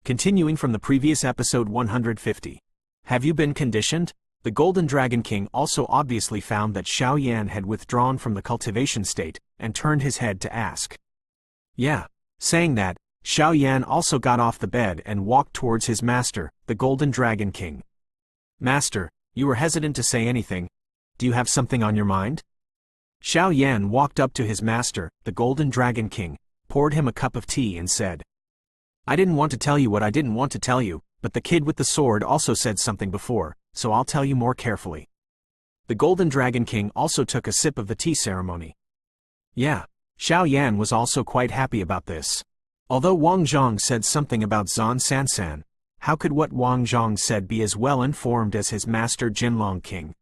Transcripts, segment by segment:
Continuing from the previous episode 150. Have you been conditioned? The Golden Dragon King also obviously found that Xiao Yan had withdrawn from the cultivation state, and turned his head to ask. Yeah. Saying that, Xiao Yan also got off the bed and walked towards his master, the Golden Dragon King. Master, you were hesitant to say anything. Do you have something on your mind? Xiao Yan walked up to his master, the Golden Dragon King, poured him a cup of tea and said, I didn't want to tell you what I didn't want to tell you, but the kid with the sword also said something before, so I'll tell you more carefully. The Golden Dragon King also took a sip of the tea ceremony. Yeah, Xiao Yan was also quite happy about this. Although Wang Zhong said something about Zan Sansan, how could what Wang Zhong said be as well informed as his master Jinlong King?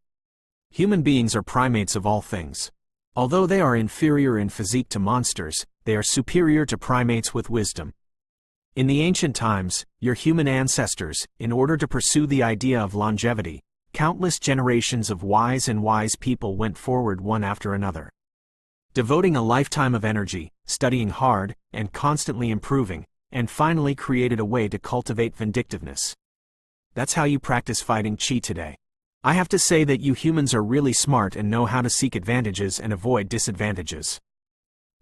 Human beings are primates of all things. Although they are inferior in physique to monsters, they are superior to primates with wisdom. In the ancient times, your human ancestors, in order to pursue the idea of longevity, countless generations of wise people went forward one after another. Devoting a lifetime of energy, studying hard, and constantly improving, and finally created a way to cultivate vindictiveness. That's how you practice fighting Qi today. I have to say that you humans are really smart and know how to seek advantages and avoid disadvantages.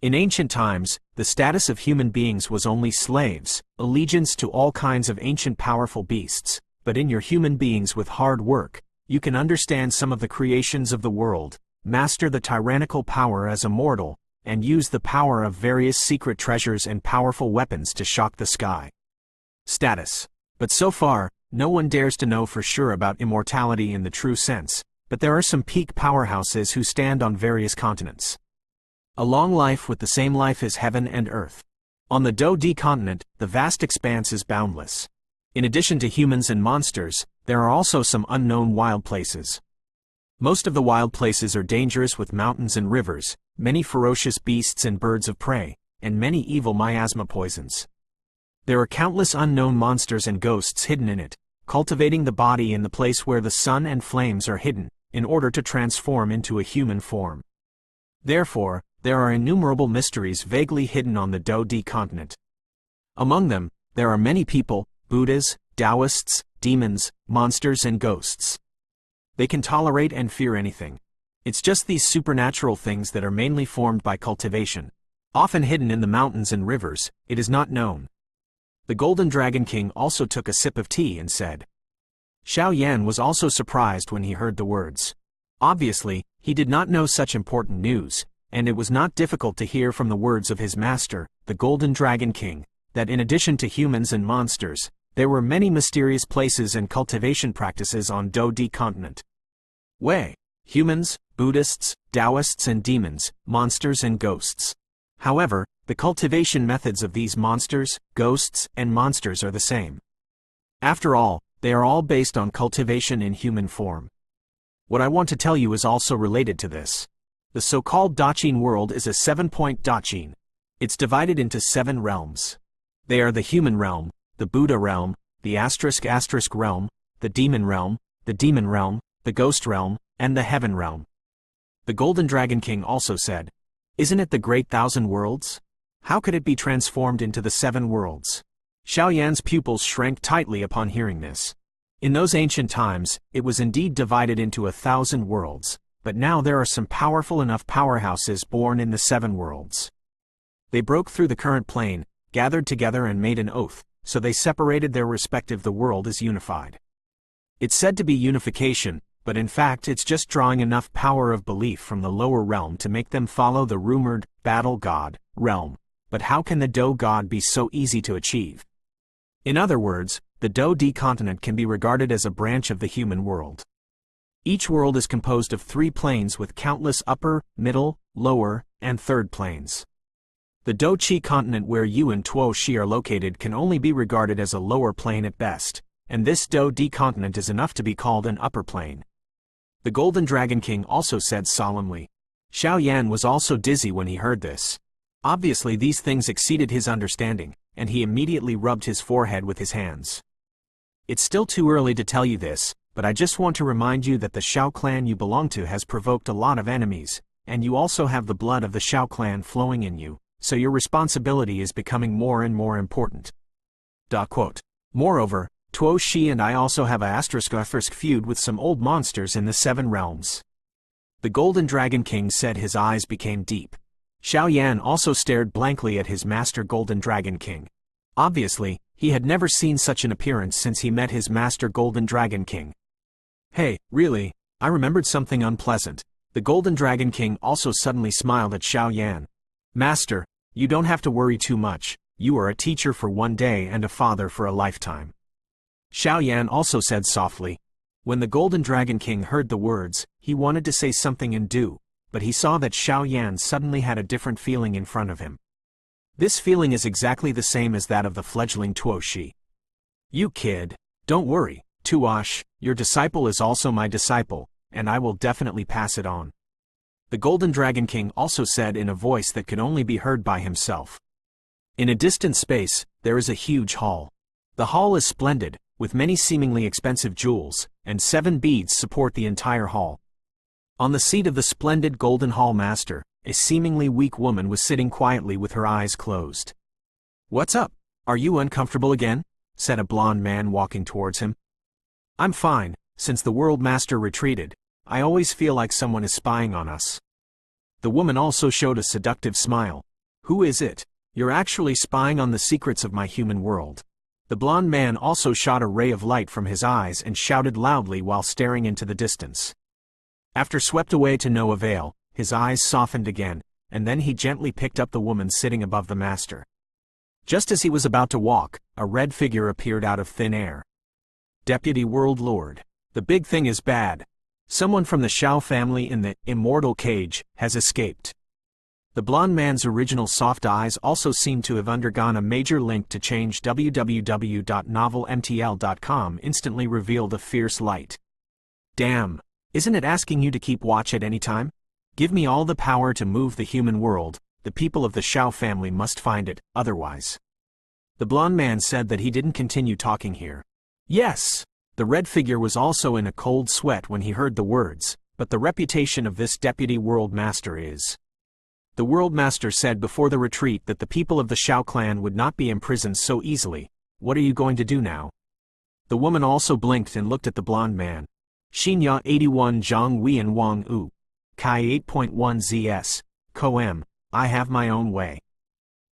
In ancient times, the status of human beings was only slaves, allegiance to all kinds of ancient powerful beasts, but in your human beings with hard work, you can understand some of the creations of the world, master the tyrannical power as a mortal, and use the power of various secret treasures and powerful weapons to shock the sky. Status. But so far, no one dares to know for sure about immortality in the true sense, but there are some peak powerhouses who stand on various continents. A long life with the same life as heaven and earth. On the Btth continent, the vast expanse is boundless. In addition to humans and monsters, there are also some unknown wild places. Most of the wild places are dangerous with mountains and rivers, many ferocious beasts and birds of prey, and many evil miasma poisons. There are countless unknown monsters and ghosts hidden in it, cultivating the body in the place where the sun and flames are hidden, in order to transform into a human form. Therefore, there are innumerable mysteries vaguely hidden on the Btth continent. Among them, there are many people, Buddhas, Taoists, demons, monsters and ghosts. They can tolerate and fear anything. It's just these supernatural things that are mainly formed by cultivation. Often hidden in the mountains and rivers, it is not known. The Golden Dragon King also took a sip of tea and said. Xiao Yan was also surprised when he heard the words. Obviously, he did not know such important news, and it was not difficult to hear from the words of his master, the Golden Dragon King, that in addition to humans and monsters, there were many mysterious places and cultivation practices on Btth continent. Wei, humans, Buddhists, Taoists and demons, monsters and ghosts. However, the cultivation methods of these monsters, ghosts, and monsters are the same. After all, they are all based on cultivation in human form. What I want to tell you is also related to this. The so-called Daqin world is a 7-point Daqin. It's divided into 7 realms. They are the human realm, the Buddha realm, the *** realm, the demon realm, the ghost realm, and the heaven realm. The Golden Dragon King also said, Isn't it the great 1,000 worlds? How could it be transformed into the 7 worlds? Xiao Yan's pupils shrank tightly upon hearing this. In those ancient times, it was indeed divided into 1,000 worlds, but now there are some powerful enough powerhouses born in the 7 worlds. They broke through the current plane, gathered together and made an oath, so they separated their respective the world is unified. It's said to be unification, but in fact it's just drawing enough power of belief from the lower realm to make them follow the rumored battle god realm. But how can the Do god be so easy to achieve? In other words, the Btth continent can be regarded as a branch of the human world. Each world is composed of 3 planes with countless upper, middle, lower, and third planes. The Btth continent where you and Tuo Shi are located can only be regarded as a lower plane at best, and this Btth continent is enough to be called an upper plane. The Golden Dragon King also said solemnly. Xiao Yan was also dizzy when he heard this. Obviously these things exceeded his understanding, and he immediately rubbed his forehead with his hands. It's still too early to tell you this, but I just want to remind you that the Xiao clan you belong to has provoked a lot of enemies, and you also have the blood of the Xiao clan flowing in you, so your responsibility is becoming more and more important. Moreover, Tuo Shi and I also have a asterisk feud with some old monsters in the Seven Realms. The Golden Dragon King said. His eyes became deep. Xiao Yan also stared blankly at his master Golden Dragon King. Obviously, he had never seen such an appearance since he met his master Golden Dragon King. Hey, really? I remembered something unpleasant. The Golden Dragon King also suddenly smiled at Xiao Yan. Master, you don't have to worry too much. You are a teacher for one day and a father for a lifetime. Xiao Yan also said softly. When the Golden Dragon King heard the words, he wanted to say something and do, but he saw that Xiao Yan suddenly had a different feeling in front of him. This feeling is exactly the same as that of the fledgling Tuo Shi. You kid, don't worry, Tuosh, your disciple is also my disciple, and I will definitely pass it on. The Golden Dragon King also said in a voice that could only be heard by himself. In a distant space, there is a huge hall. The hall is splendid, with many seemingly expensive jewels, and 7 beads support the entire hall. On the seat of the splendid Golden Hall Master, a seemingly weak woman was sitting quietly with her eyes closed. What's up? Are you uncomfortable again? Said a blond man walking towards him. I'm fine, since the World Master retreated. I always feel like someone is spying on us. The woman also showed a seductive smile. Who is it? You're actually spying on the secrets of my human world. The blond man also shot a ray of light from his eyes and shouted loudly while staring into the distance. After swept away to no avail, his eyes softened again, and then he gently picked up the woman sitting above the master. Just as he was about to walk, a red figure appeared out of thin air. Deputy World Lord. The big thing is bad. Someone from the Shao family in the immortal cage has escaped. The blond man's original soft eyes also seemed to have undergone a major link to change. www.novelmtl.com instantly revealed a fierce light. Damn, isn't it asking you to keep watch at any time? Give me all the power to move the human world. The people of the Shao family must find it, otherwise. The blond man said that he didn't continue talking here. Yes! The red figure was also in a cold sweat when he heard the words, but the reputation of this deputy world master is. The World Master said before the retreat that the people of the Shao clan would not be imprisoned so easily. What are you going to do now? The woman also blinked and looked at the blond man. Xinya 81 Zhang Wei and Wang Wu. Kai 8.1 ZS. Koem, I have my own way.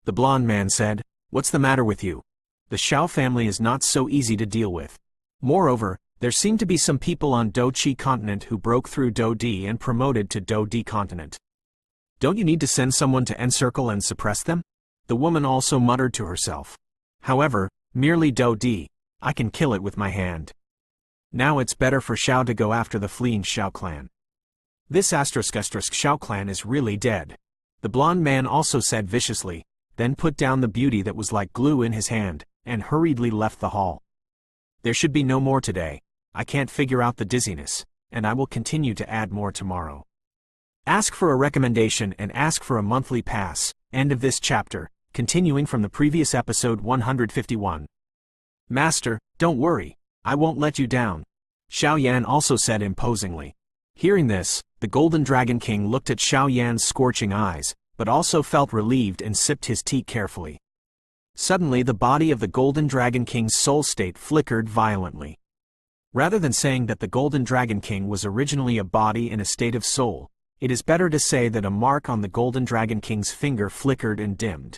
The blond man said, What's the matter with you? The Shao family is not so easy to deal with. Moreover, there seem to be some people on Do Chi continent who broke through Do Di and promoted to Do Di continent. Don't you need to send someone to encircle and suppress them? The woman also muttered to herself. However, merely Do Di, I can kill it with my hand. Now it's better for Shao to go after the fleeing Shao clan. This ** Shao clan is really dead. The blond man also said viciously, then put down the beauty that was like glue in his hand, and hurriedly left the hall. There should be no more today. I can't figure out the dizziness, and I will continue to add more tomorrow. Ask for a recommendation and ask for a monthly pass. End of this chapter, continuing from the previous episode 151. Master, don't worry, I won't let you down. Xiao Yan also said imposingly. Hearing this, the Golden Dragon King looked at Xiao Yan's scorching eyes, but also felt relieved and sipped his tea carefully. Suddenly the body of the Golden Dragon King's soul state flickered violently. Rather than saying that the Golden Dragon King was originally a body in a state of soul, it is better to say that a mark on the Golden Dragon King's finger flickered and dimmed.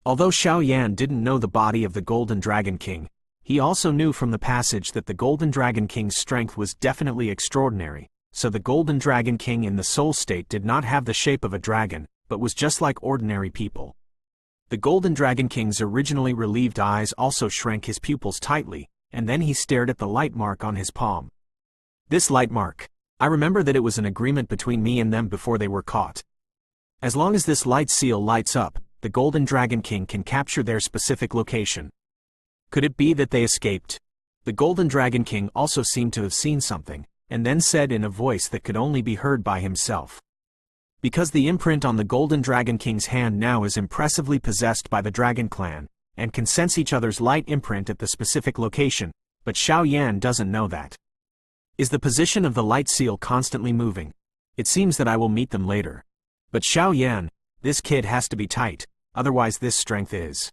Although Xiao Yan didn't know the body of the Golden Dragon King, he also knew from the passage that the Golden Dragon King's strength was definitely extraordinary, so the Golden Dragon King in the soul state did not have the shape of a dragon, but was just like ordinary people. The Golden Dragon King's originally relieved eyes also shrank his pupils tightly, and then he stared at the light mark on his palm. This light mark. I remember that it was an agreement between me and them before they were caught. As long as this light seal lights up, the Golden Dragon King can capture their specific location. Could it be that they escaped? The Golden Dragon King also seemed to have seen something, and then said in a voice that could only be heard by himself. Because the imprint on the Golden Dragon King's hand now is impressively possessed by the Dragon Clan, and can sense each other's light imprint at the specific location, but Xiao Yan doesn't know that. Is the position of the light seal constantly moving? It seems that I will meet them later. But Xiao Yan, this kid has to be tight, otherwise this strength is.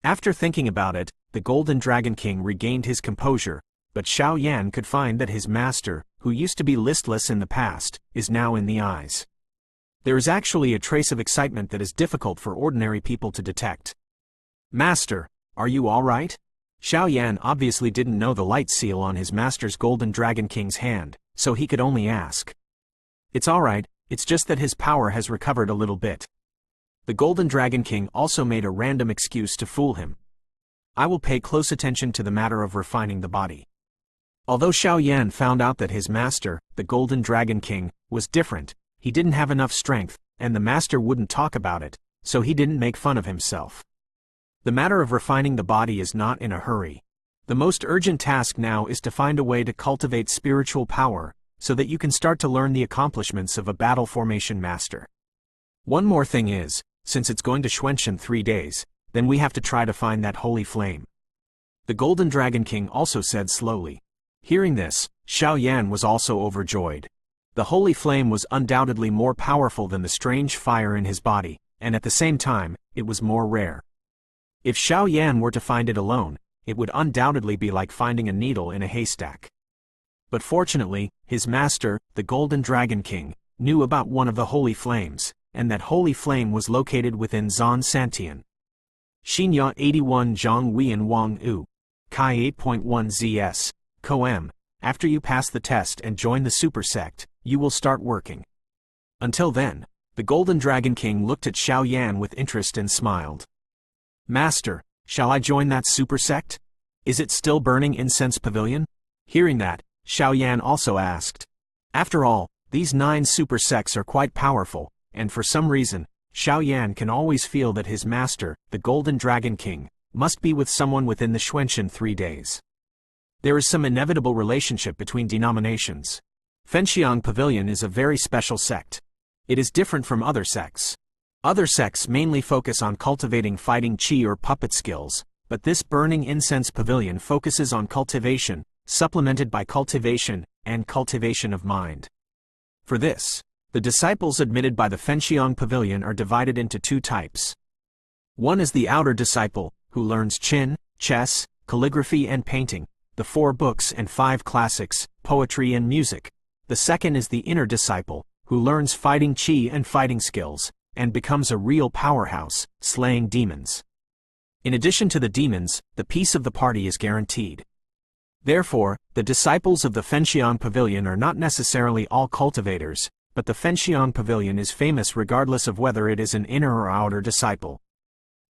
After thinking about it, the the Golden Dragon King regained his composure, but Xiao Yan could find that his master, who used to be listless in the past, is now in the eyes. There is actually a trace of excitement that is difficult for ordinary people to detect. "Master, are you all right?" Xiao Yan obviously didn't know the light seal on his master's Golden Dragon King's hand, so he could only ask. "It's all right, it's just that his power has recovered a little bit." The Golden Dragon King also made a random excuse to fool him. "I will pay close attention to the matter of refining the body." Although Xiao Yan found out that his master, the Golden Dragon King, was different, he didn't have enough strength, and the master wouldn't talk about it, so he didn't make fun of himself. The matter of refining the body is not in a hurry. The most urgent task now is to find a way to cultivate spiritual power, so that you can start to learn the accomplishments of a battle formation master. One more thing is, since it's going to Xuanchen 3 days, then we have to try to find that holy flame. The Golden Dragon King also said slowly. Hearing this, Xiao Yan was also overjoyed. The holy flame was undoubtedly more powerful than the strange fire in his body, and at the same time, it was more rare. If Xiao Yan were to find it alone, it would undoubtedly be like finding a needle in a haystack. But fortunately, his master, the Golden Dragon King, knew about one of the holy flames, and that holy flame was located within Zon Santian. Xinya 81 Zhang Weian Wang U. Kai 8.1 ZS. Coem. After you pass the test and join the super sect, you will start working. Until then, the Golden Dragon King looked at Xiao Yan with interest and smiled. "Master, shall I join that super sect? Is it still burning incense pavilion?" Hearing that, Xiao Yan also asked. After all, these 9 super sects are quite powerful, and for some reason, Xiao Yan can always feel that his master, the Golden Dragon King, must be with someone within the Xuanchen 3 days. There is some inevitable relationship between denominations. Fenxiang Pavilion is a very special sect. It is different from other sects. Other sects mainly focus on cultivating fighting qi or puppet skills, but this Burning Incense Pavilion focuses on cultivation, supplemented by cultivation, and cultivation of mind. For this, the disciples admitted by the Fenxiang Pavilion are divided into 2 types. One is the outer disciple, who learns qin, chess, calligraphy and painting, the 4 books and 5 classics, poetry and music. The second is the inner disciple, who learns fighting qi and fighting skills, and becomes a real powerhouse, slaying demons. In addition to the demons, the peace of the party is guaranteed. Therefore, the disciples of the Fenxiang Pavilion are not necessarily all cultivators, but the Fenxiang Pavilion is famous regardless of whether it is an inner or outer disciple.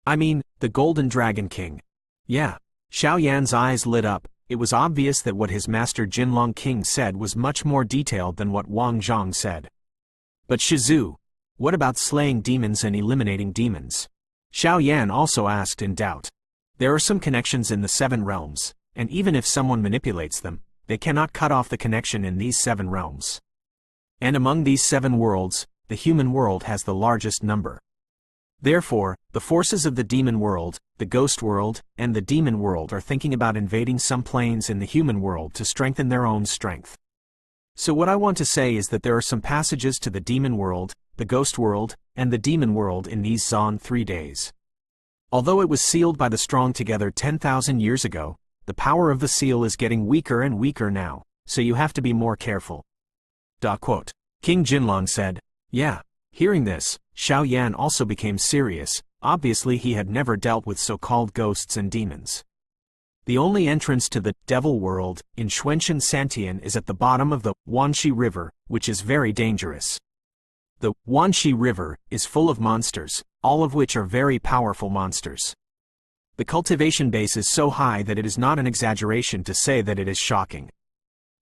I mean, the Golden Dragon King. Yeah. Xiao Yan's eyes lit up. It was obvious that what his master Jinlong King said was much more detailed than what Wang Zhang said. But Shizu, what about slaying demons and eliminating demons? Xiao Yan also asked in doubt. There are some connections in the 7 realms, and even if someone manipulates them, they cannot cut off the connection in these 7 realms. And among these 7 worlds, the human world has the largest number. Therefore, the forces of the demon world, the ghost world, and the demon world are thinking about invading some planes in the human world to strengthen their own strength. So what I want to say is that there are some passages to the demon world, the ghost world, and the demon world in these Zon 3 days. Although it was sealed by the strong together 10,000 years ago, the power of the seal is getting weaker and weaker now, so you have to be more careful. King Jinlong said. Yeah. Hearing this, Xiao Yan also became serious. Obviously he had never dealt with so-called ghosts and demons. The only entrance to the devil world in Xuanchen Santian is at the bottom of the Wanxi River, which is very dangerous. The Wanxi River is full of monsters, all of which are very powerful monsters. The cultivation base is so high that it is not an exaggeration to say that it is shocking.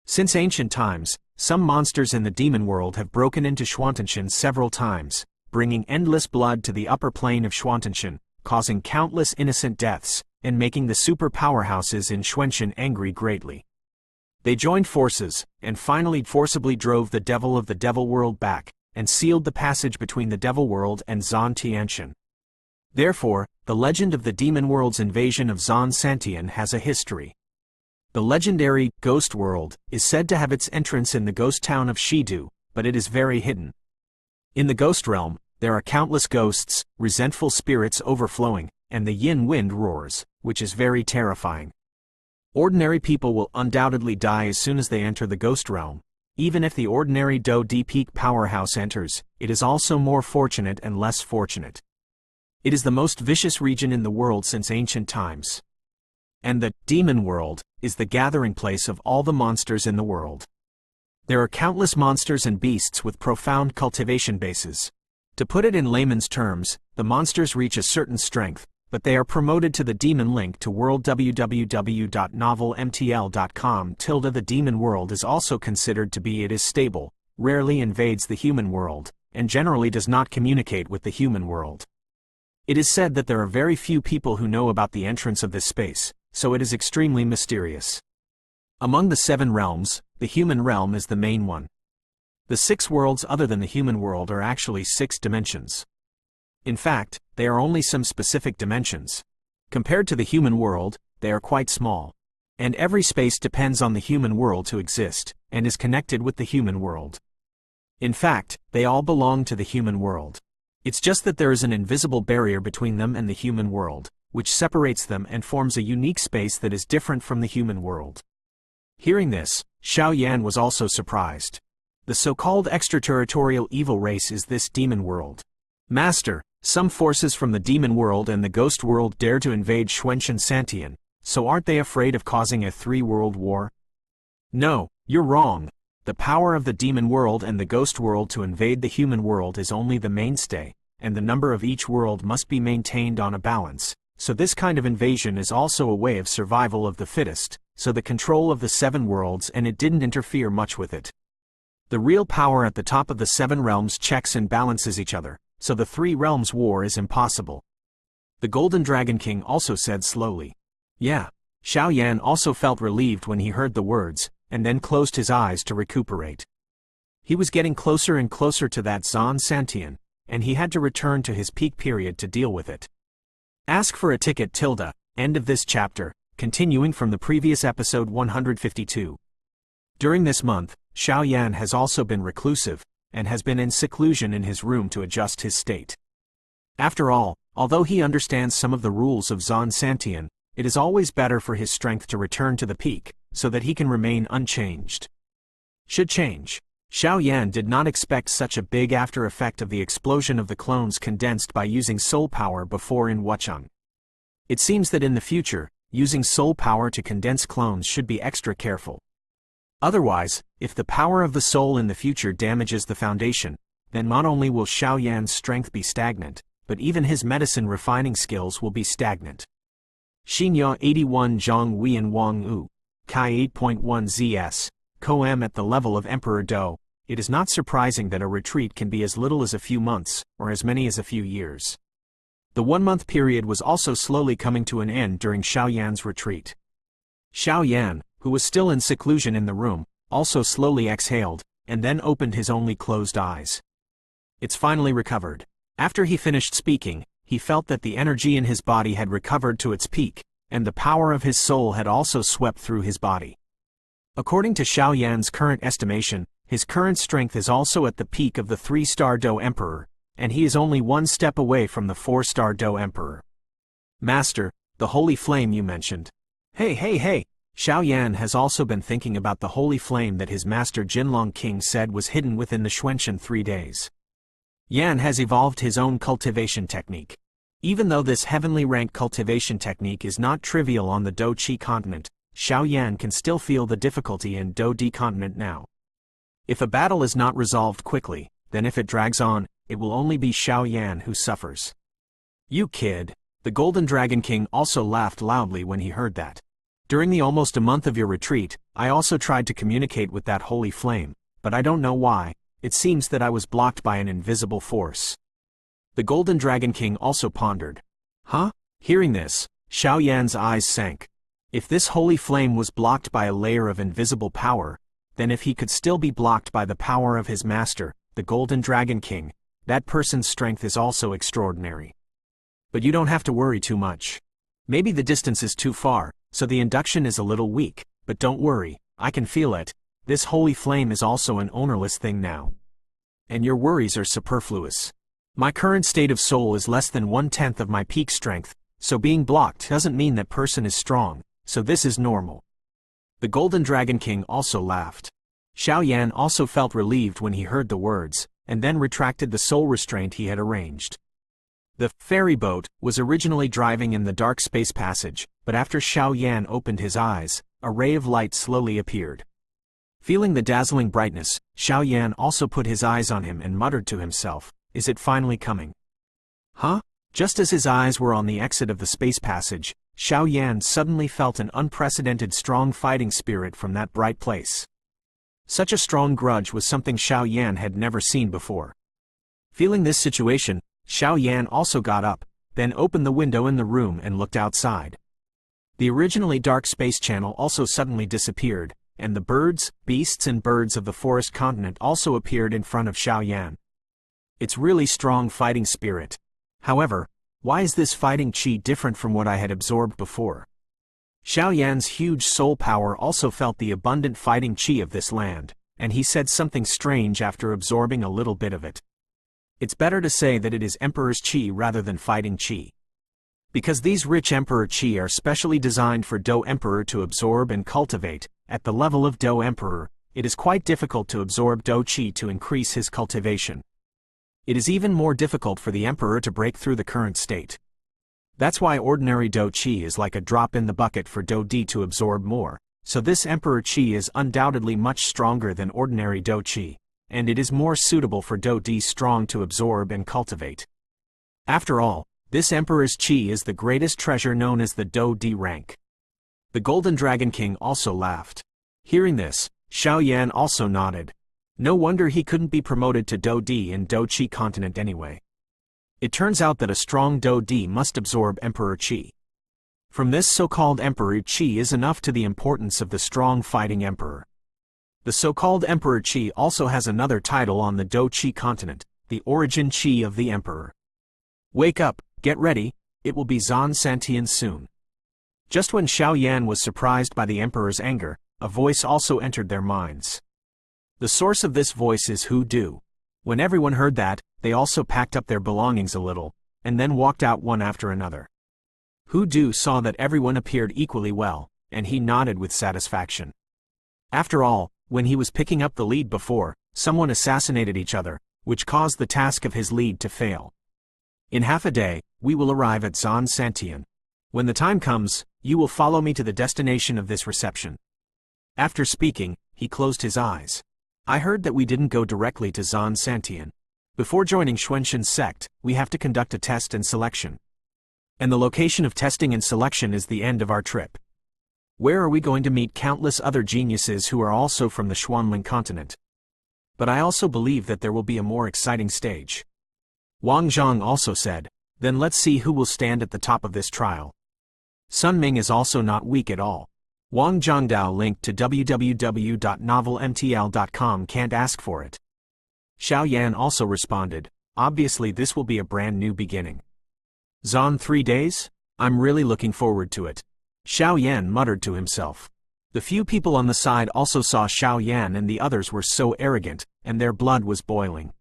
Since ancient times, some monsters in the demon world have broken into Xuanchen several times, bringing endless blood to the upper plane of Xuanchen, causing countless innocent deaths, and making the super powerhouses in Xuanchen angry greatly. They joined forces, and finally forcibly drove the devil of the devil world back, and sealed the passage between the devil world and Zon Tiantian. Therefore, the legend of the demon world's invasion of Zon Santian has a history. The legendary Ghost World is said to have its entrance in the ghost town of Shidu, but it is very hidden. In the ghost realm, there are countless ghosts, resentful spirits overflowing, and the yin wind roars, which is very terrifying. Ordinary people will undoubtedly die as soon as they enter the ghost realm. Even if the ordinary Do-D peak powerhouse enters, it is also more fortunate and less fortunate. It is the most vicious region in the world since ancient times. And the demon world is the gathering place of all the monsters in the world. There are countless monsters and beasts with profound cultivation bases. To put it in layman's terms, the monsters reach a certain strength, but they are promoted to the demon link to world www.novelmtl.com. The demon world is also considered to be it is stable, rarely invades the human world, and generally does not communicate with the human world. It is said that there are very few people who know about the entrance of this space, so it is extremely mysterious. Among the 7 realms, the human realm is the main one. The 6 worlds other than the human world are actually 6 dimensions. In fact, they are only some specific dimensions. Compared to the human world, they are quite small. And every space depends on the human world to exist, and is connected with the human world. In fact, they all belong to the human world. It's just that there is an invisible barrier between them and the human world, which separates them and forms a unique space that is different from the human world. Hearing this, Xiao Yan was also surprised. The so-called extraterritorial evil race is this demon world. Master, some forces from the demon world and the ghost world dare to invade Xuanchen Santian, so aren't they afraid of causing a 3-world war? No, you're wrong. The power of the demon world and the ghost world to invade the human world is only the mainstay, and the number of each world must be maintained on a balance. So this kind of invasion is also a way of survival of the fittest, so the control of the 7 worlds, and it didn't interfere much with it. The real power at the top of the 7 realms checks and balances each other, so the 3 realms war is impossible. The Golden Dragon King also said slowly. Yeah. Xiao Yan also felt relieved when he heard the words, and then closed his eyes to recuperate. He was getting closer and closer to that Zhan Santian, and he had to return to his peak period to deal with it. Ask for a ticket. End of this chapter, continuing from the previous episode 152. During this month, Xiao Yan has also been reclusive, and has been in seclusion in his room to adjust his state. After all, although he understands some of the rules of Zhan Santian, it is always better for his strength to return to the peak, so that he can remain unchanged. Should change. Xiao Yan did not expect such a big after effect of the explosion of the clones condensed by using soul power before in Wucheng. It seems that in the future, using soul power to condense clones should be extra careful. Otherwise, if the power of the soul in the future damages the foundation, then not only will Xiao Yan's strength be stagnant, but even his medicine refining skills will be stagnant. Xinya 81 Zhang Weian Wang Wu, Kai 8.1 ZS, Koem at the level of Emperor Do. It is not surprising that a retreat can be as little as a few months, or as many as a few years. The 1-month period was also slowly coming to an end during Xiao Yan's retreat. Xiao Yan, who was still in seclusion in the room, also slowly exhaled, and then opened his only closed eyes. It's finally recovered. After he finished speaking, he felt that the energy in his body had recovered to its peak, and the power of his soul had also swept through his body. According to Xiao Yan's current estimation, his current strength is also at the peak of the 3-star Do Emperor, and he is only 1 step away from the 4-star Do Emperor. Master, the holy flame you mentioned. Hey! Xiao Yan has also been thinking about the holy flame that his master Jinlong King said was hidden within the Xuanchen 3 days. Yan has evolved his own cultivation technique. Even though this heavenly rank cultivation technique is not trivial on the Do-Chi continent, Xiao Yan can still feel the difficulty in Do-D continent now. If a battle is not resolved quickly, then if it drags on, it will only be Xiao Yan who suffers. You kid. The Golden Dragon King also laughed loudly when he heard that. During the almost a month of your retreat, I also tried to communicate with that holy flame, but I don't know why. It seems that I was blocked by an invisible force. The Golden Dragon King also pondered. Huh? Hearing this, Xiao Yan's eyes sank. If this holy flame was blocked by a layer of invisible power, then if he could still be blocked by the power of his master, the Golden Dragon King, that person's strength is also extraordinary. But you don't have to worry too much. Maybe the distance is too far, so the induction is a little weak, but don't worry, I can feel it. This holy flame is also an ownerless thing now. And your worries are superfluous. My current state of soul is less than 1/10 of my peak strength, so being blocked doesn't mean that person is strong, so this is normal. The Golden Dragon King also laughed. Xiao Yan also felt relieved when he heard the words, and then retracted the soul restraint he had arranged. The ferry boat was originally driving in the dark space passage, but after Xiao Yan opened his eyes, a ray of light slowly appeared. Feeling the dazzling brightness, Xiao Yan also put his eyes on him and muttered to himself, "Is it finally coming?" Huh? Just as his eyes were on the exit of the space passage, Xiao Yan suddenly felt an unprecedented strong fighting spirit from that bright place. Such a strong grudge was something Xiao Yan had never seen before. Feeling this situation, Xiao Yan also got up, then opened the window in the room and looked outside. The originally dark space channel also suddenly disappeared, and the birds, beasts and birds of the forest continent also appeared in front of Xiao Yan. It's really strong fighting spirit. However, why is this fighting chi different from what I had absorbed before? Xiao Yan's huge soul power also felt the abundant fighting chi of this land, and he said something strange after absorbing a little bit of it. It's better to say that it is Emperor's chi rather than fighting chi. Because these rich Emperor chi are specially designed for Do Emperor to absorb and cultivate, at the level of Do Emperor, it is quite difficult to absorb Do chi to increase his cultivation. It is even more difficult for the Emperor to break through the current state. That's why ordinary Do Chi is like a drop in the bucket for Do Di to absorb more, so this Emperor Chi is undoubtedly much stronger than ordinary Do Chi, and it is more suitable for Do Di strong to absorb and cultivate. After all, this Emperor's Chi is the greatest treasure known as the Do Di rank. The Golden Dragon King also laughed. Hearing this, Xiao Yan also nodded. No wonder he couldn't be promoted to Do Di in Do Chi continent anyway. It turns out that a strong Do Di must absorb Emperor Chi. From this so-called Emperor Chi is enough to the importance of the strong fighting Emperor. The so-called Emperor Chi also has another title on the Do Chi continent, the Origin Chi of the Emperor. Wake up, get ready, it will be Zan Santian soon. Just when Xiao Yan was surprised by the Emperor's anger, a voice also entered their minds. The source of this voice is Hu Du. When everyone heard that, they also packed up their belongings a little, and then walked out one after another. Hu Du saw that everyone appeared equally well, and he nodded with satisfaction. After all, when he was picking up the lead before, someone assassinated each other, which caused the task of his lead to fail. In half a day, we will arrive at Zan Santian. When the time comes, you will follow me to the destination of this reception. After speaking, he closed his eyes. I heard that we didn't go directly to Zan Santian. Before joining Xuanxin's sect, we have to conduct a test and selection. And the location of testing and selection is the end of our trip. Where are we going to meet countless other geniuses who are also from the Xuanling continent? But I also believe that there will be a more exciting stage. Wang Zhang also said, then let's see who will stand at the top of this trial. Sun Ming is also not weak at all. Wang Zhangdao linked to www.novelmtl.com can't ask for it. Xiao Yan also responded, obviously this will be a brand new beginning. Zan 3 days? I'm really looking forward to it. Xiao Yan muttered to himself. The few people on the side also saw Xiao Yan and the others were so arrogant, and their blood was boiling.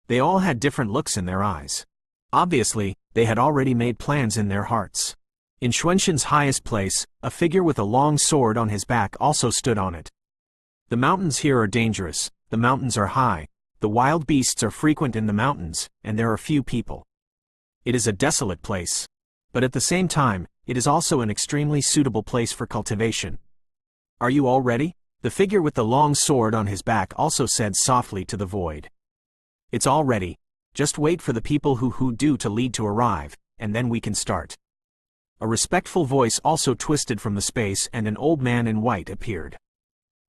They all had different looks in their eyes. Obviously, they had already made plans in their hearts. In Xuanxin's highest place, a figure with a long sword on his back also stood on it. The mountains here are dangerous, the mountains are high, the wild beasts are frequent in the mountains, and there are few people. It is a desolate place. But at the same time, it is also an extremely suitable place for cultivation. Are you all ready? The figure with the long sword on his back also said softly to the void. It's all ready. Just wait for the people who do to lead to arrive, and then we can start. A respectful voice also twisted from the space and an old man in white appeared.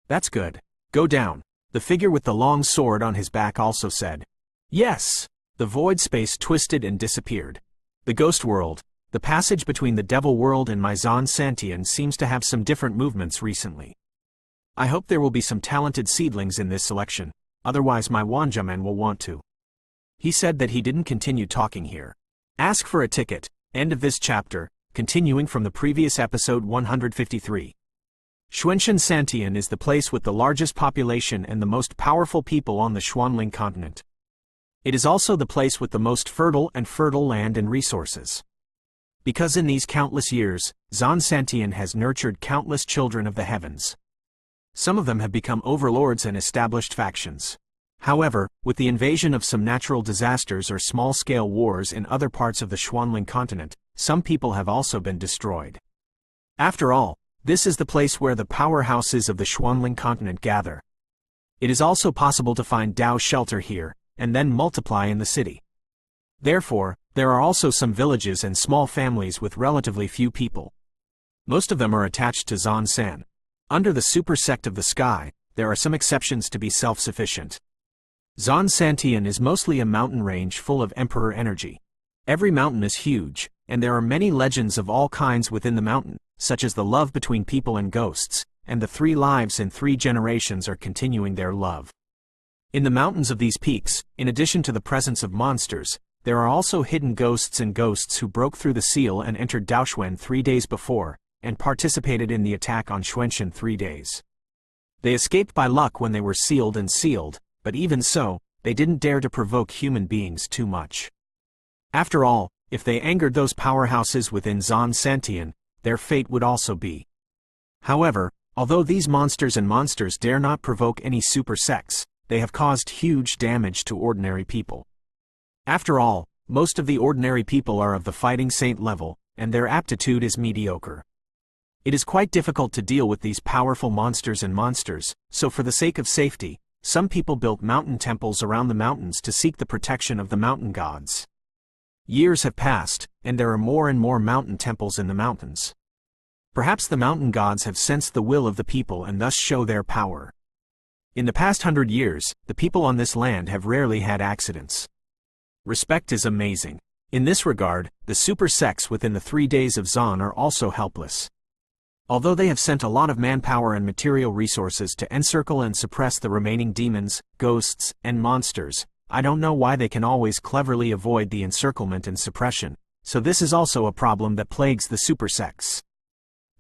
That's good. Go down. The figure with the long sword on his back also said. Yes! The void space twisted and disappeared. The ghost world, the passage between the devil world and Zan Santian seems to have some different movements recently. I hope there will be some talented seedlings in this selection, otherwise my Wanjaman will want to. He said that he didn't continue talking here. Ask for a ticket. End of this chapter. Continuing from the previous episode 153. Xuanxin Santian is the place with the largest population and the most powerful people on the Xuanling continent. It is also the place with the most fertile land and resources. Because in these countless years, Zon Santian has nurtured countless children of the heavens. Some of them have become overlords and established factions. However, with the invasion of some natural disasters or small-scale wars in other parts of the Xuanling continent, some people have also been destroyed. After all, this is the place where the powerhouses of the Xuanling continent gather. It is also possible to find Dao shelter here, and then multiply in the city. Therefore, there are also some villages and small families with relatively few people. Most of them are attached to Zon San. Under the super sect of the sky, there are some exceptions to be self-sufficient. Zon Santian is mostly a mountain range full of emperor energy. Every mountain is huge, and there are many legends of all kinds within the mountain, such as the love between people and ghosts, and the 3 lives in 3 generations are continuing their love. In the mountains of these peaks, in addition to the presence of monsters, there are also hidden ghosts and ghosts who broke through the seal and entered Daoxuan 3 days before, and participated in the attack on Xuanxin 3 days. They escaped by luck when they were sealed, but even so, they didn't dare to provoke human beings too much. After all, if they angered those powerhouses within Zon Santian, their fate would also be. However, although these monsters dare not provoke any super sects, they have caused huge damage to ordinary people. After all, most of the ordinary people are of the fighting saint level, and their aptitude is mediocre. It is quite difficult to deal with these powerful monsters, so for the sake of safety, some people built mountain temples around the mountains to seek the protection of the mountain gods. Years have passed, and there are more and more mountain temples in the mountains. Perhaps the mountain gods have sensed the will of the people and thus show their power. In the past 100 years, the people on this land have rarely had accidents. Respect is amazing. In this regard, the super sects within the 3 days of Zon are also helpless. Although they have sent a lot of manpower and material resources to encircle and suppress the remaining demons, ghosts, and monsters, I don't know why they can always cleverly avoid the encirclement and suppression, so this is also a problem that plagues the super sects.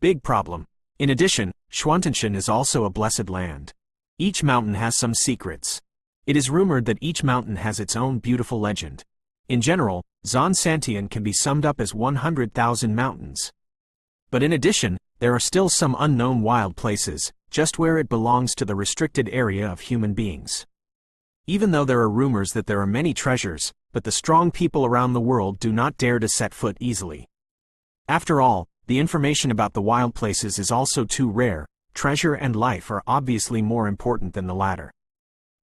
Big problem. In addition, Xuanxin is also a blessed land. Each mountain has some secrets. It is rumored that each mountain has its own beautiful legend. In general, Zon Santian can be summed up as 100,000 mountains. But in addition, there are still some unknown wild places, just where it belongs to the restricted area of human beings. Even though there are rumors that there are many treasures, but the strong people around the world do not dare to set foot easily. After all, the information about the wild places is also too rare. Treasure and life are obviously more important than the latter.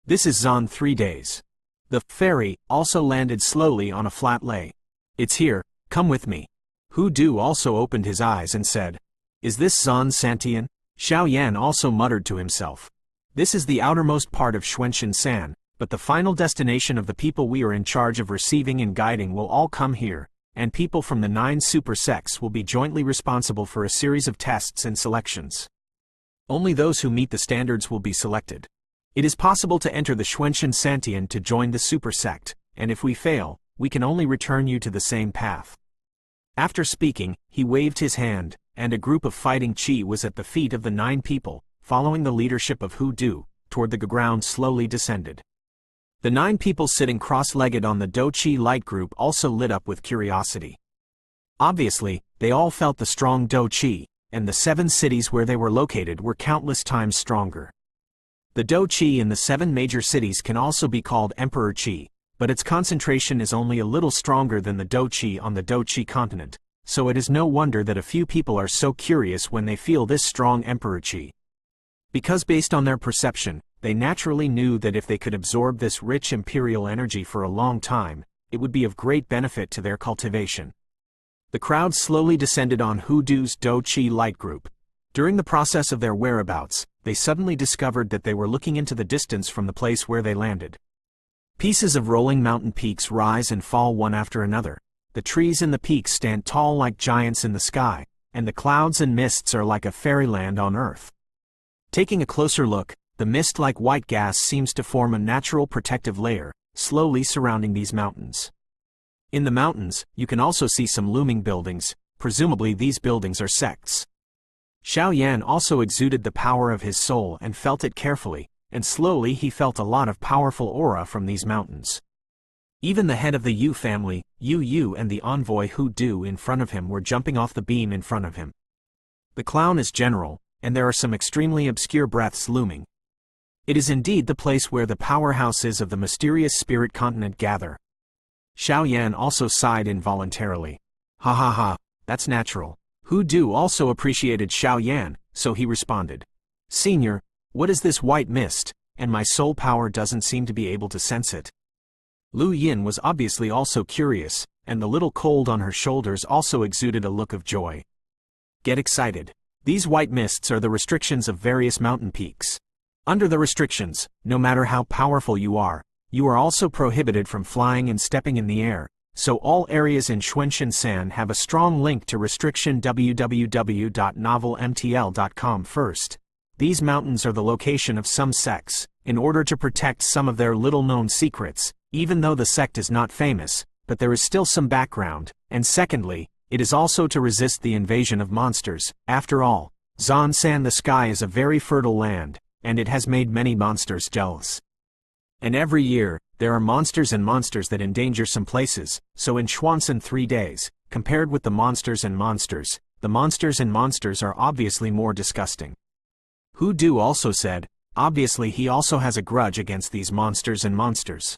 This is Zon 3 days. The ferry also landed slowly on a flat lay. It's here, come with me. Hu Du also opened his eyes and said, "Is this Zon Santian?" Xiao Yan also muttered to himself. This is the outermost part of Xuanxin San, but the final destination of the people we are in charge of receiving and guiding will all come here, and people from the 9 super sects will be jointly responsible for a series of tests and selections. Only those who meet the standards will be selected. It is possible to enter the Xuanxin Santian to join the super sect, and if we fail, we can only return you to the same path. After speaking, he waved his hand, and a group of fighting chi was at the feet of the 9 people, following the leadership of Hu Du, toward the ground slowly descended. The 9 people sitting cross-legged on the Do Chi light group also lit up with curiosity. Obviously, they all felt the strong Do Chi, and the 7 cities where they were located were countless times stronger. The Do Chi in the 7 major cities can also be called Emperor Chi, but its concentration is only a little stronger than the Do Chi on the Do Chi continent, so it is no wonder that a few people are so curious when they feel this strong Emperor Chi. Because based on their perception, they naturally knew that if they could absorb this rich imperial energy for a long time, it would be of great benefit to their cultivation. The crowd slowly descended on Hu Du's Do Chi light group. During the process of their whereabouts, they suddenly discovered that they were looking into the distance from the place where they landed. Pieces of rolling mountain peaks rise and fall one after another. The trees in the peaks stand tall like giants in the sky, and the clouds and mists are like a fairyland on earth. Taking a closer look, the mist-like white gas seems to form a natural protective layer, slowly surrounding these mountains. In the mountains, you can also see some looming buildings. Presumably these buildings are sects. Xiao Yan also exuded the power of his soul and felt it carefully, and slowly he felt a lot of powerful aura from these mountains. Even the head of the Yu family, Yu and the envoy Hu Du in front of him were jumping off the beam in front of him. The clown is general, and there are some extremely obscure breaths looming. It is indeed the place where the powerhouses of the mysterious spirit continent gather. Xiao Yan also sighed involuntarily. Ha ha ha, that's natural. Hu Du also appreciated Xiao Yan, so he responded. Senior, what is this white mist, and my soul power doesn't seem to be able to sense it. Lu Yin was obviously also curious, and the little cold on her shoulders also exuded a look of joy. Get excited. These white mists are the restrictions of various mountain peaks. Under the restrictions, no matter how powerful you are also prohibited from flying and stepping in the air, so all areas in Xuanxin-san have a strong link to restriction www.novelmtl.com first. These mountains are the location of some sects, in order to protect some of their little-known secrets, even though the sect is not famous, but there is still some background, and secondly, it is also to resist the invasion of monsters. After all, Zhan-san the sky is a very fertile land, and it has made many monsters jealous. And every year, there are monsters and monsters that endanger some places, so in Xuanxin 3 days, compared with the monsters and monsters are obviously more disgusting. Hu Du also said, obviously he also has a grudge against these monsters and monsters.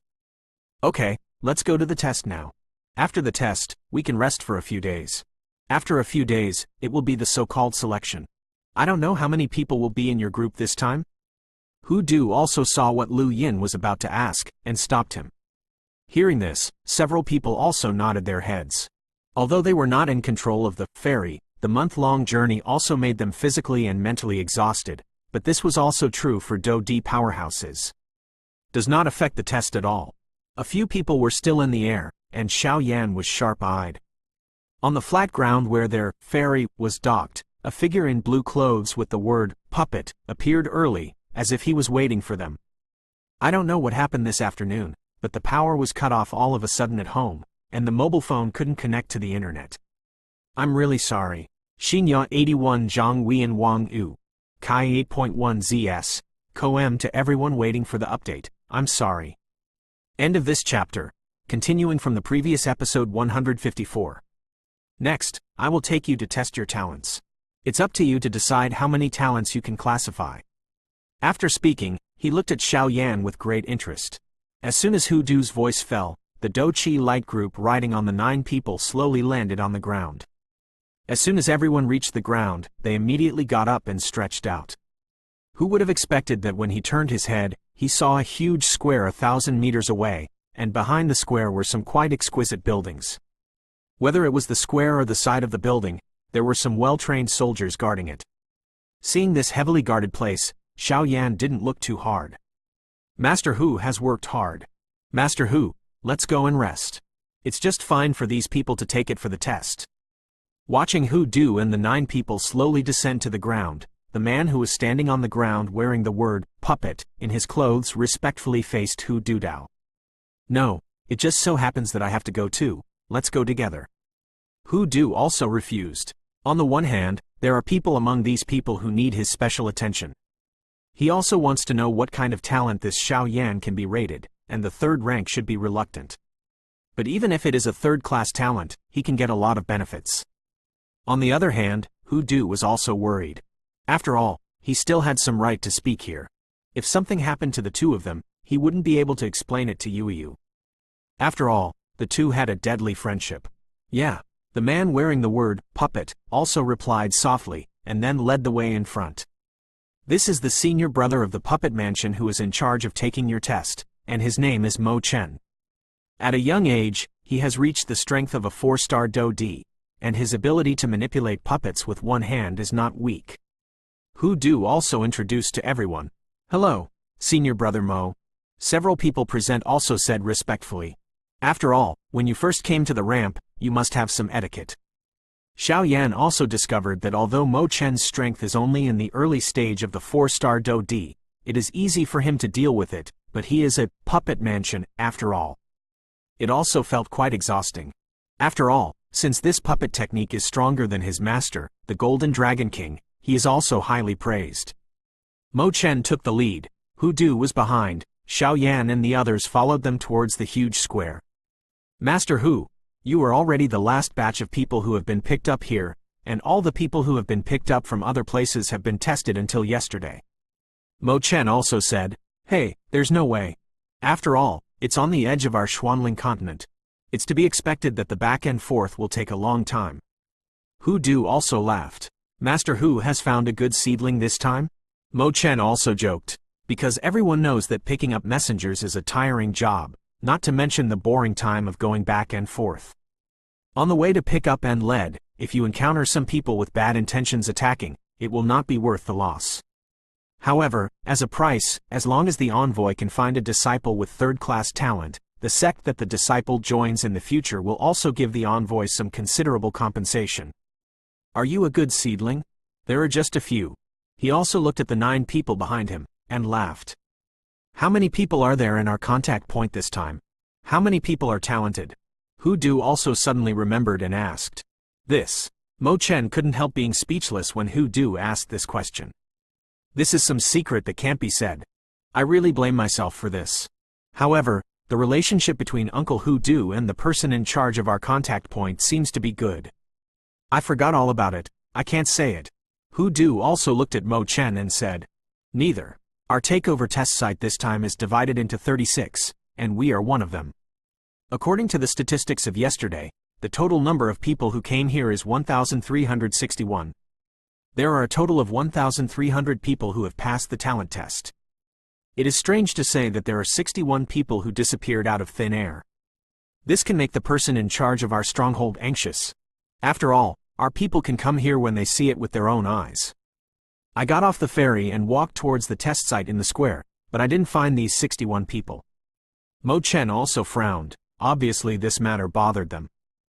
Okay, let's go to the test now. After the test, we can rest for a few days. After a few days, it will be the so-called selection. I don't know how many people will be in your group this time. Hu Du also saw what Lu Yin was about to ask, and stopped him. Hearing this, several people also nodded their heads. Although they were not in control of the ferry, the month-long journey also made them physically and mentally exhausted, but this was also true for Do-D powerhouses. Does not affect the test at all. A few people were still in the air, and Xiao Yan was sharp-eyed. On the flat ground where their ferry was docked, a figure in blue clothes with the word puppet appeared early, as if he was waiting for them. I don't know what happened this afternoon, but the power was cut off all of a sudden at home, and the mobile phone couldn't connect to the internet. I'm really sorry. Xinya 81 Zhang Wian Wang Yu. Kai 8.1 ZS. Koem to everyone waiting for the update, I'm sorry. End of this chapter, continuing from the previous episode 154. Next, I will take you to test your talents. It's up to you to decide how many talents you can classify. After speaking, he looked at Xiao Yan with great interest. As soon as Hu Du's voice fell, the Do-Chi light group riding on the 9 people slowly landed on the ground. As soon as everyone reached the ground, they immediately got up and stretched out. Who would have expected that when he turned his head, he saw a huge square 1,000 meters away, and behind the square were some quite exquisite buildings. Whether it was the square or the side of the building, there were some well-trained soldiers guarding it. Seeing this heavily guarded place, Xiao Yan didn't look too hard. Master Hu has worked hard. Master Hu, let's go and rest. It's just fine for these people to take it for the test. Watching Hu Du and the 9 people slowly descend to the ground, the man who was standing on the ground wearing the word puppet in his clothes respectfully faced Hu Dudao. No, it just so happens that I have to go too, let's go together. Hu Du also refused. On the one hand, there are people among these people who need his special attention. He also wants to know what kind of talent this Xiao Yan can be rated, and the 3rd rank should be reluctant. But even if it is a 3rd-class talent, he can get a lot of benefits. On the other hand, Hu Du was also worried. After all, he still had some right to speak here. If something happened to the two of them, he wouldn't be able to explain it to Yu. After all, the two had a deadly friendship. Yeah, the man wearing the word puppet also replied softly, and then led the way in front. This is the senior brother of the puppet mansion who is in charge of taking your test, and his name is Mo Chen. At a young age, he has reached the strength of a 4-star Do-D, and his ability to manipulate puppets with one hand is not weak. Hu Du also introduced to everyone. Hello, senior brother Mo. Several people present also said respectfully. After all, when you first came to the ramp, you must have some etiquette. Xiao Yan also discovered that although Mo Chen's strength is only in the early stage of the 4-star Do-D, it is easy for him to deal with it, but he is a puppet mansion, after all. It also felt quite exhausting. After all, since this puppet technique is stronger than his master, the Golden Dragon King, he is also highly praised. Mo Chen took the lead, Hu Du was behind, Xiao Yan and the others followed them towards the huge square, Master Hu, you are already the last batch of people who have been picked up here, and all the people who have been picked up from other places have been tested until yesterday. Mo Chen also said, hey, there's no way. After all, it's on the edge of our Xuanling continent. It's to be expected that the back and forth will take a long time. Hu Du also laughed. Master Hu has found a good seedling this time? Mo Chen also joked, because everyone knows that picking up messengers is a tiring job, not to mention the boring time of going back and forth. On the way to pick up and lead, if you encounter some people with bad intentions attacking, it will not be worth the loss. However, as a price, as long as the envoy can find a disciple with third-class talent, the sect that the disciple joins in the future will also give the envoy some considerable compensation. Are you a good seedling? There are just a few. He also looked at the 9 people behind him, and laughed. How many people are there in our contact point this time? How many people are talented? Hu Du also suddenly remembered and asked. This. Mo Chen couldn't help being speechless when Hu Du asked this question. This is some secret that can't be said. I really blame myself for this. However, the relationship between Uncle Hu Du and the person in charge of our contact point seems to be good. I forgot all about it, I can't say it. Hu Du also looked at Mo Chen and said, neither. Our takeover test site this time is divided into 36, and we are one of them. According to the statistics of yesterday, the total number of people who came here is 1,361. There are a total of 1,300 people who have passed the talent test. It is strange to say that there are 61 people who disappeared out of thin air. This can make the person in charge of our stronghold anxious. After all, our people can come here when they see it with their own eyes. I got off the ferry and walked towards the test site in the square, but I didn't find these 61 people. Mo Chen also frowned. Obviously this matter bothered them.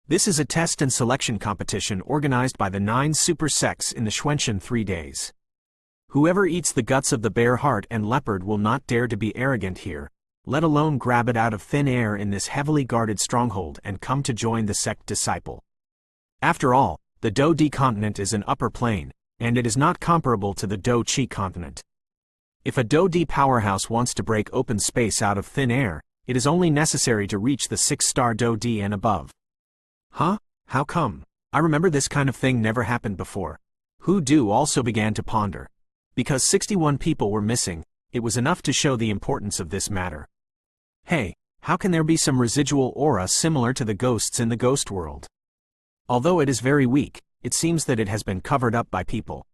This is a test and selection competition organized by the 9 super sects in the Xuanxin 3 days. Whoever eats the guts of the bear heart and leopard will not dare to be arrogant here, let alone grab it out of thin air in this heavily guarded stronghold and come to join the sect disciple. After all, the Do-Di continent is an upper plane, and it is not comparable to the Do-Chi continent. If a Do-Di powerhouse wants to break open space out of thin air, it is only necessary to reach the 6-star Do-Di and above. Huh? How come? I remember this kind of thing never happened before. Hu Du also began to ponder. Because 61 people were missing, it was enough to show the importance of this matter. Hey, how can there be some residual aura similar to the ghosts in the ghost world? Although it is very weak, it seems that it has been covered up by people.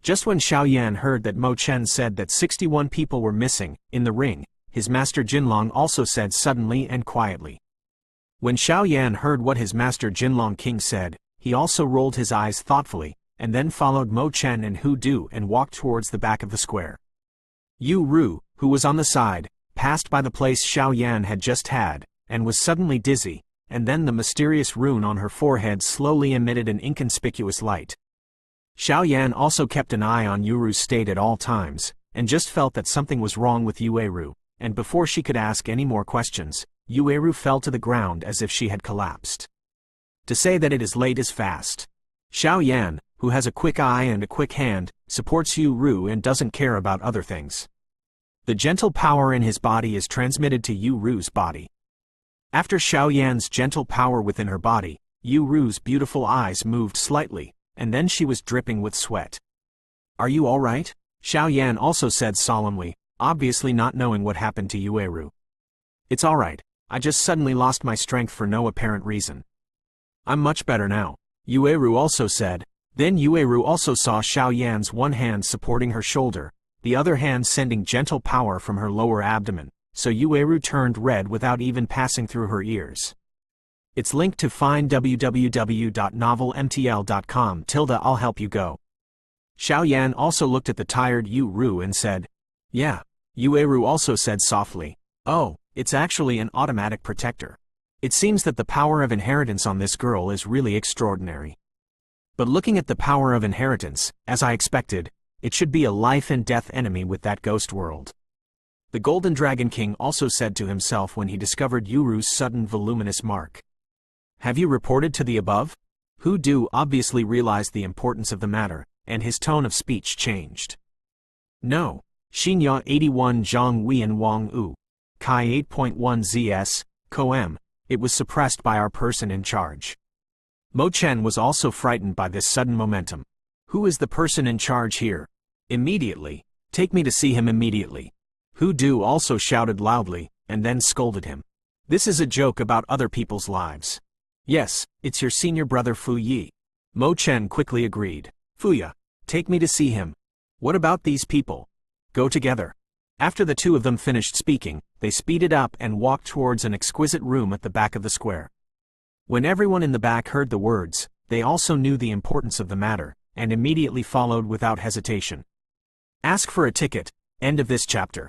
Just when Xiao Yan heard that Mo Chen said that 61 people were missing, in the ring, his master Jinlong also said suddenly and quietly. When Xiao Yan heard what his master Jinlong King said, he also rolled his eyes thoughtfully, and then followed Mo Chen and Hu Du and walked towards the back of the square. Yu Ru, who was on the side, passed by the place Xiao Yan had just had, and was suddenly dizzy, and then the mysterious rune on her forehead slowly emitted an inconspicuous light. Xiao Yan also kept an eye on Yuru's state at all times, and just felt that something was wrong with Yueru, and before she could ask any more questions, Yueru fell to the ground as if she had collapsed. To say that it is late is fast. Xiao Yan, who has a quick eye and a quick hand, supports Yu Ru and doesn't care about other things. The gentle power in his body is transmitted to Yu Ru's body. After Xiao Yan's gentle power within her body, Yu Ru's beautiful eyes moved slightly, and then she was dripping with sweat. Are you all right? Xiao Yan also said solemnly, obviously not knowing what happened to Yueru. It's all right, I just suddenly lost my strength for no apparent reason. I'm much better now, Yueru also said. Then Yueru also saw Xiao Yan's one hand supporting her shoulder, the other hand sending gentle power from her lower abdomen, so Yueru turned red without even passing through her ears. It's linked to find www.novelmtl.com. I'll help you go. Xiao Yan also looked at the tired Yu Ru and said, yeah. Yueru also said softly, oh, it's actually an automatic protector. It seems that the power of inheritance on this girl is really extraordinary. But looking at the power of inheritance, as I expected, it should be a life and death enemy with that ghost world. The Golden Dragon King also said to himself when he discovered Yuru's sudden voluminous mark. Have you reported to the above? Hu Du obviously realized the importance of the matter, and his tone of speech changed. No. Xinya 81 Zhang Wei and Wang U. Kai 8.1 ZS, Coem. it was suppressed by our person in charge. Mo Chen was also frightened by this sudden momentum. Who is the person in charge here? Immediately. Take me to see him immediately. Hu Du also shouted loudly, and then scolded him. This is a joke about other people's lives. Yes, it's your senior brother Fu Yi. Mo Chen quickly agreed. Fuya, take me to see him. What about these people? Go together. After the two of them finished speaking, they speeded up and walked towards an exquisite room at the back of the square. When everyone in the back heard the words, they also knew the importance of the matter, and immediately followed without hesitation. Ask for a ticket. End of this chapter.